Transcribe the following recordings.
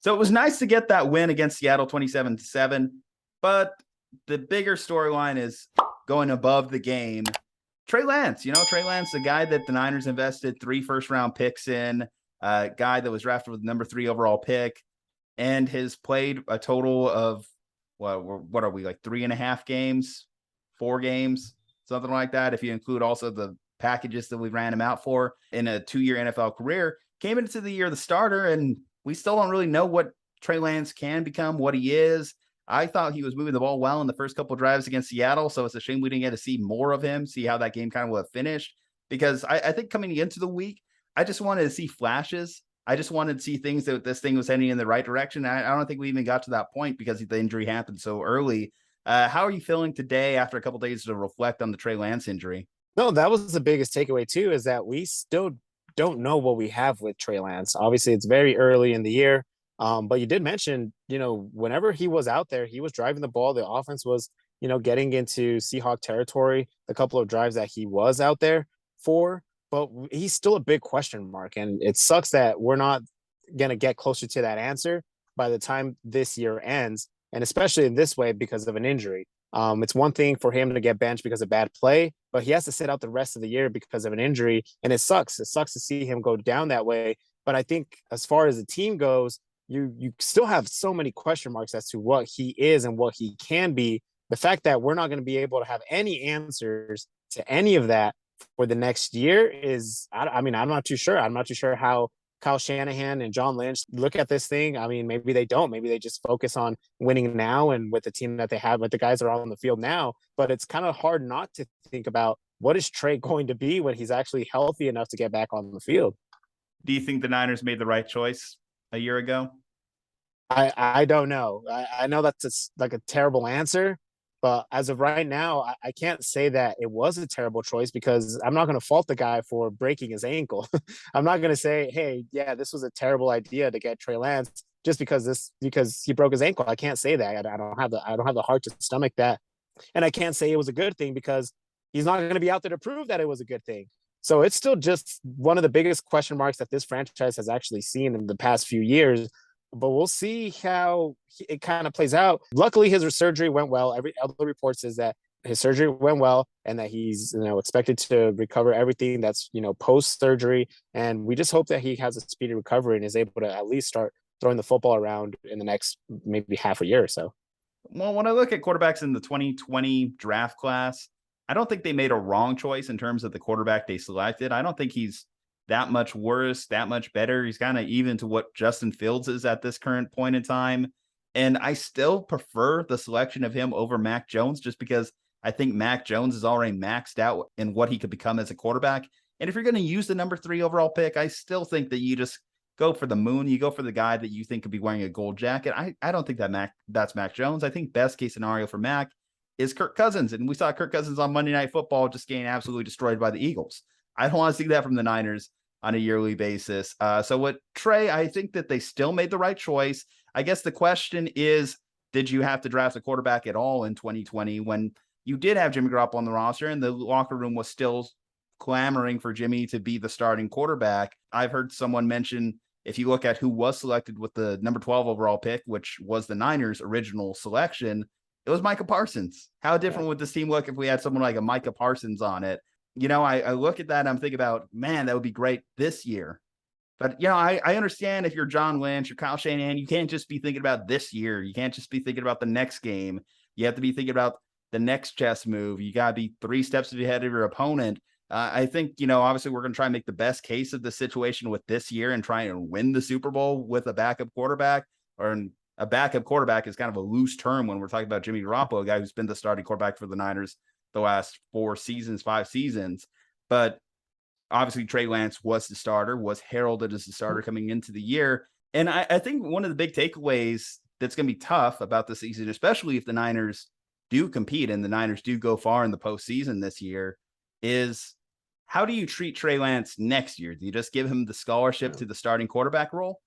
So it was nice to get that win against Seattle 27-7, but the bigger storyline is going above the game. Trey Lance, Trey Lance, the guy that the Niners invested 3 first-round picks in, guy that was drafted with the number 3 overall pick, and has played a total of, what are we, like 3.5 games, 4 games, something like that, if you include also the packages that we ran him out for in a 2-year NFL career. Came into the year the starter, and we still don't really know what Trey Lance can become, what he is. I thought he was moving the ball well in the first couple of drives against Seattle, so it's a shame we didn't get to see more of him, see how that game kind of would have finished, because I think coming into the week, I just wanted to see flashes. I just wanted to see things that this thing was heading in the right direction. I don't think we even got to that point because the injury happened so early. How are you feeling today after a couple of days to reflect on the Trey Lance injury? No, that was the biggest takeaway too, is that we still don't know what we have with Trey Lance. Obviously, it's very early in the year. But you did mention, whenever he was out there, he was driving the ball. The offense was, getting into Seahawk territory, the couple of drives that he was out there for, but he's still a big question mark. And it sucks that we're not going to get closer to that answer by the time this year ends. And especially in this way, because of an injury. It's one thing for him to get benched because of bad play, but he has to sit out the rest of the year because of an injury. And it sucks. It sucks to see him go down that way. But I think as far as the team goes, you still have so many question marks as to what he is and what he can be. The fact that we're not going to be able to have any answers to any of that for the next year is, I mean, I'm not too sure. I'm not too sure how Kyle Shanahan and John Lynch look at this thing. I mean, maybe they don't. Maybe they just focus on winning now and with the team that they have, with the guys that are on the field now. But it's kind of hard not to think about what is Trey going to be when he's actually healthy enough to get back on the field. Do you think the Niners made the right choice a year ago? I don't know. I know that's like a terrible answer, but as of right now, I can't say that it was a terrible choice because I'm not going to fault the guy for breaking his ankle. I'm not going to say, hey, yeah, this was a terrible idea to get Trey Lance just because he broke his ankle. I can't say that. I don't have the heart to stomach that, and I can't say it was a good thing because he's not going to be out there to prove that it was a good thing. So it's still just one of the biggest question marks that this franchise has actually seen in the past few years, but we'll see how it kind of plays out. Luckily, his surgery went well. Every other report says that his surgery went well and that he's expected to recover everything that's post surgery. And we just hope that he has a speedy recovery and is able to at least start throwing the football around in the next maybe half a year or so. Well, when I look at quarterbacks in the 2020 draft class, I don't think they made a wrong choice in terms of the quarterback they selected. I don't think he's that much worse, that much better. He's kind of even to what Justin Fields is at this current point in time. And I still prefer the selection of him over Mac Jones just because I think Mac Jones is already maxed out in what he could become as a quarterback. And if you're going to use the number 3 overall pick, I still think that you just go for the moon. You go for the guy that you think could be wearing a gold jacket. I don't think that's Mac Jones. I think best case scenario for Mac is Kirk Cousins. And we saw Kirk Cousins on Monday Night Football just getting absolutely destroyed by the Eagles. I don't want to see that from the Niners on a yearly basis. So with Trey, I think that they still made the right choice. I guess the question is, did you have to draft a quarterback at all in 2020 when you did have Jimmy Garoppolo on the roster and the locker room was still clamoring for Jimmy to be the starting quarterback? I've heard someone mention, if you look at who was selected with the number 12 overall pick, which was the Niners' original selection, it was Micah Parsons. How different would this team look if we had someone like a Micah Parsons on it? I look at that and I'm thinking about, man, that would be great this year. But, I understand if you're John Lynch or Kyle Shanahan, you can't just be thinking about this year. You can't just be thinking about the next game. You have to be thinking about the next chess move. You got to be 3 steps ahead of your opponent. I think, obviously we're going to try and make the best case of the situation with this year and try and win the Super Bowl with a backup quarterback. Or a backup quarterback is kind of a loose term when we're talking about Jimmy Garoppolo, a guy who's been the starting quarterback for the Niners the last 5 seasons. But obviously Trey Lance was the starter, was heralded as the starter coming into the year. And I think one of the big takeaways that's going to be tough about the season, especially if the Niners do compete and the Niners do go far in the postseason this year, is how do you treat Trey Lance next year? Do you just give him the scholarship to the starting quarterback role?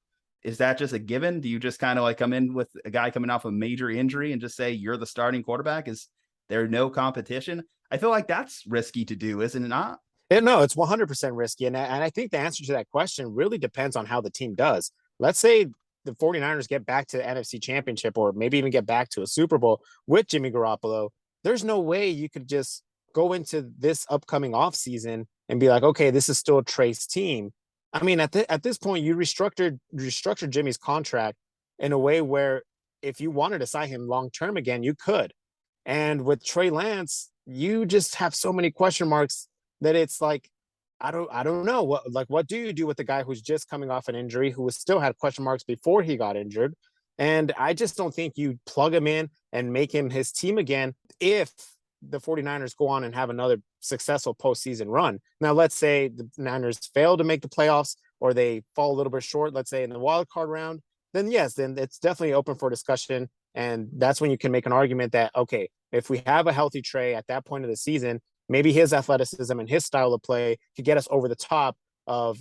Is that just a given? Do you just kind of like come in with a guy coming off a major injury and just say, you're the starting quarterback? Is there no competition? I feel like that's risky to do, isn't it not? No, it's 100% risky. And I think the answer to that question really depends on how the team does. Let's say the 49ers get back to the NFC Championship or maybe even get back to a Super Bowl with Jimmy Garoppolo, there's no way you could just go into this upcoming offseason and be like, okay, this is still Trey's team. I mean, at this point, you restructured Jimmy's contract in a way where if you wanted to sign him long term again, you could. And with Trey Lance, you just have so many question marks that it's like, I don't know what do you do with the guy who's just coming off an injury, who was still had question marks before he got injured. And I just don't think you plug him in and make him his team again if the 49ers go on and have another successful postseason run. Now, let's say the Niners fail to make the playoffs or they fall a little bit short, let's say in the wild card round, then yes, then it's definitely open for discussion. And that's when you can make an argument that, okay, if we have a healthy Trey at that point of the season, maybe his athleticism and his style of play could get us over the top of,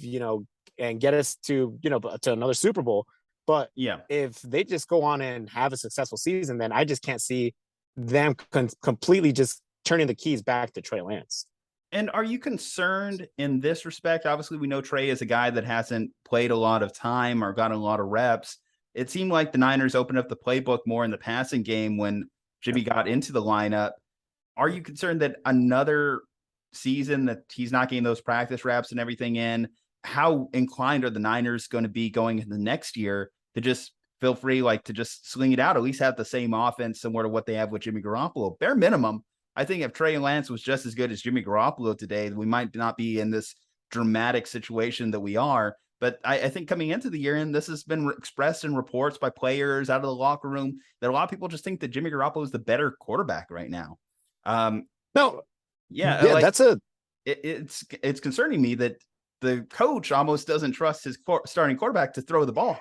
and get us to, to another Super Bowl. But Yeah. if they just go on and have a successful season, then I just can't see them completely just turning the keys back to Trey Lance. And are you concerned in this respect? Obviously, we know Trey is a guy that hasn't played a lot of time or gotten a lot of reps. It seemed like the Niners opened up the playbook more in the passing game when Jimmy got into the lineup. Are you concerned that another season that he's not getting those practice reps and everything in? How inclined are the Niners going to be going into the next year to just feel free, to just sling it out, at least have the same offense similar to what they have with Jimmy Garoppolo? Bare minimum, I think if Trey Lance was just as good as Jimmy Garoppolo today, we might not be in this dramatic situation that we are. But I think coming into the year, and this has been expressed in reports by players out of the locker room, that a lot of people just think that Jimmy Garoppolo is the better quarterback right now. No, yeah, that's it's concerning me that the coach almost doesn't trust his starting quarterback to throw the ball.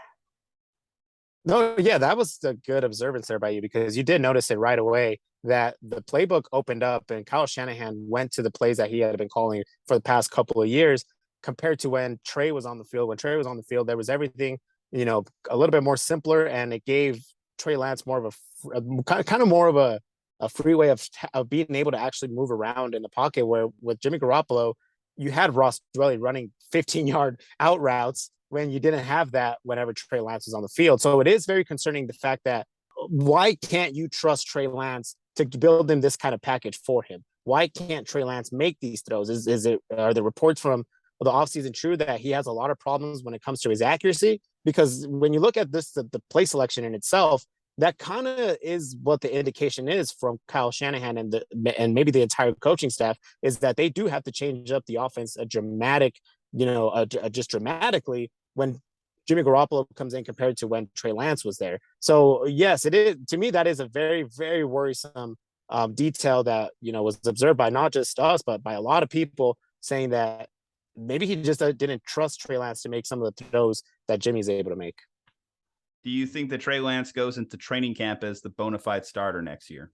No, yeah, that was a good observance there by you, because you did notice it right away that the playbook opened up and Kyle Shanahan went to the plays that he had been calling for the past couple of years compared to when Trey was on the field. When Trey was on the field, there was everything, a little bit more simpler, and it gave Trey Lance more of a kind of more of a free way of being able to actually move around in the pocket, where with Jimmy Garoppolo, you had Ross Dwelly running 15-yard out routes when you didn't have that whenever Trey Lance was on the field. So it is very concerning, the fact that why can't you trust Trey Lance to build him this kind of package for him? Why can't Trey Lance make these throws? Are the reports from the offseason true that he has a lot of problems when it comes to his accuracy? Because when you look at this, the play selection in itself, that kind of is what the indication is from Kyle Shanahan and maybe the entire coaching staff, is that they do have to change up the offense just dramatically when Jimmy Garoppolo comes in compared to when Trey Lance was there. So yes, it is, to me, that is a very, very worrisome detail that, was observed by not just us, but by a lot of people, saying that maybe he just didn't trust Trey Lance to make some of the throws that Jimmy's able to make. Do you think that Trey Lance goes into training camp as the bona fide starter next year?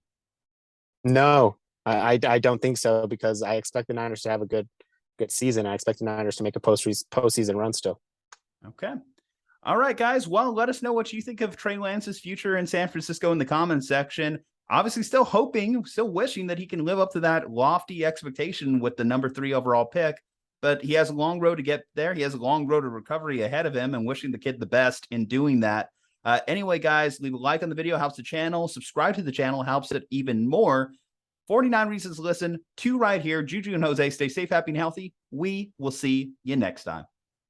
No, I don't think so, because I expect the Niners to have a good season. I expect the Niners to make a postseason run still. Okay. All right, guys. Well, let us know what you think of Trey Lance's future in San Francisco in the comments section. Obviously, still hoping, still wishing that he can live up to that lofty expectation with the number 3 overall pick. But he has a long road to get there. He has a long road of recovery ahead of him, and wishing the kid the best in doing that. Anyway, guys, leave a like on the video, helps the channel. Subscribe to the channel, helps it even more. 49 Reasons to Listen, 2 right here. Juju and Jose, stay safe, happy, and healthy. We will see you next time.